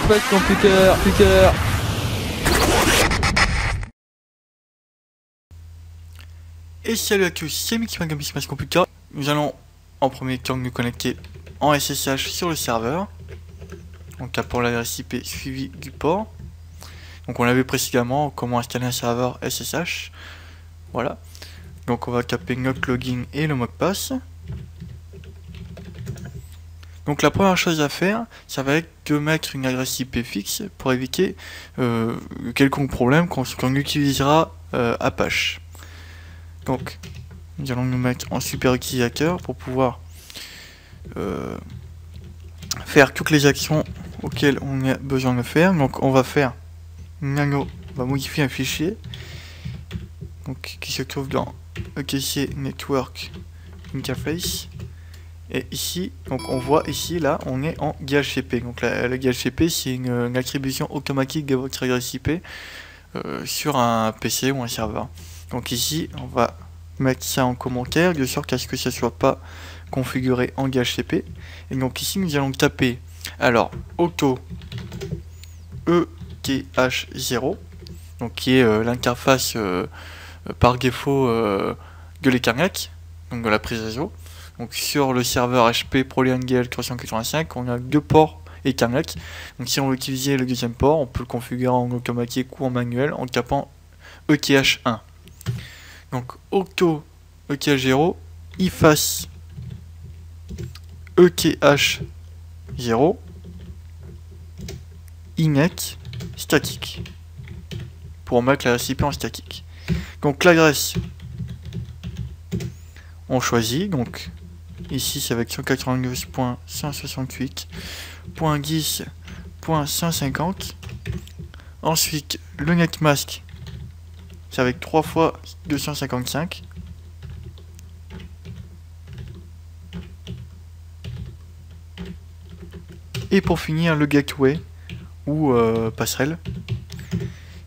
Pas de computer. Et salut à tous, c'est Mixman Computer. Nous allons en premier temps nous connecter en SSH sur le serveur. Donc tapons l'adresse IP suivi du port. Donc on l'avait précédemment, comment installer un serveur SSH. Voilà. Donc on va taper notre login et le mot de passe. Donc la première chose à faire, ça va être de mettre une adresse IP fixe pour éviter quelconque problème quand on utilisera Apache. Donc nous allons nous mettre en super utilisateur pour pouvoir faire toutes les actions auxquelles on a besoin de faire. Donc on va faire nano, on va modifier un fichier donc, qui se trouve dans ETC Network Interface. Et ici, donc on voit ici, là, on est en DHCP. Donc le DHCP, c'est une attribution automatique de votre adresse IP sur un PC ou un serveur. Donc ici, on va mettre ça en commentaire, de sorte à ce que ça soit pas configuré en DHCP. Et donc ici, nous allons taper, alors, auto ETH0, donc qui est l'interface par défaut de l'Ethernet, donc de la prise réseau. Donc sur le serveur HP ProLiant 385, on a deux ports Ethernet. Donc si on veut utiliser le deuxième port, on peut le configurer en automatique ou en manuel en tapant ETH1. Donc auto ETH0 efface ETH0 inet statique pour mettre l'adresse IP en statique. Donc l'adresse on choisit, donc ici c'est avec 192.168.10.150. Ensuite le netmask c'est avec 3 fois 255. Et pour finir le gateway ou passerelle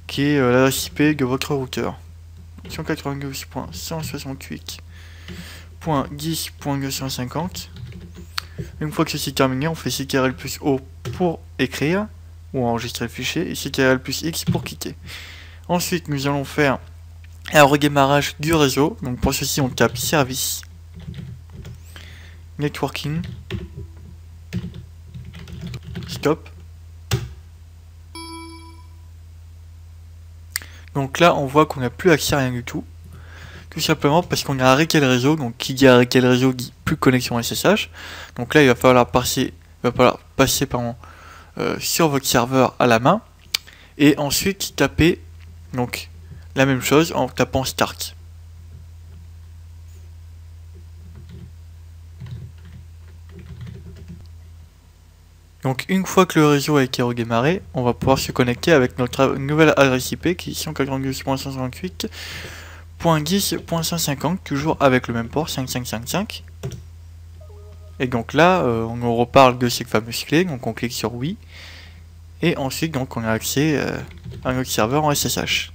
qui est l'adresse IP de votre routeur. 192.168.10.250. Une fois que ceci est terminé, on fait CTRL plus O pour écrire ou enregistrer le fichier et CTRL plus X pour quitter. Ensuite, nous allons faire un redémarrage du réseau. Donc pour ceci, on tape service, networking, stop. Donc là, on voit qu'on n'a plus accès à rien du tout. Tout simplement parce qu'on a arrêté le réseau. Donc qui dit arrêter le réseau dit plus de connexion SSH. Donc là, il va falloir passer, sur votre serveur à la main. Et ensuite taper donc la même chose en tapant start. Donc une fois que le réseau a été redémarré, on va pouvoir se connecter avec notre nouvelle adresse IP qui est 192.168.10.150, toujours avec le même port 5555. Et donc là, on nous reparle de ces fameuses clés, donc on clique sur oui. Et ensuite, donc on a accès à notre serveur en SSH.